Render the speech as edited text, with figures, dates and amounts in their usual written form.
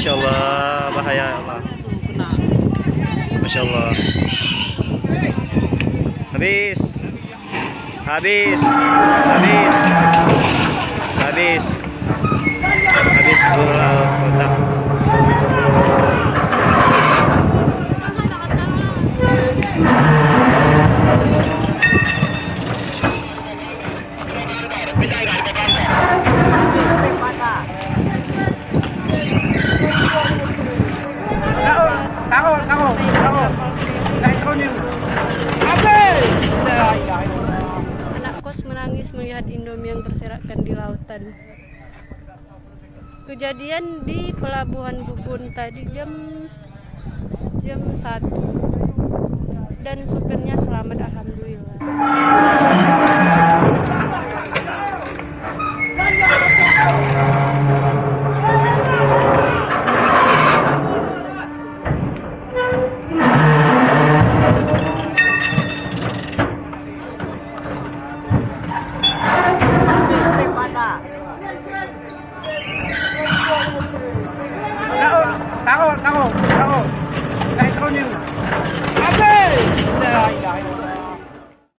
Masya Allah, bahaya Allah. Masya Allah. Habis. Habis. Habis. Habis. Habis bola kotak. Anak kos menangis melihat Indomie yang terseratkan di lautan. Kejadian di Pelabuhan Bubun tadi jam 1 dan supirnya selamat, alhamdulillah. Tahu.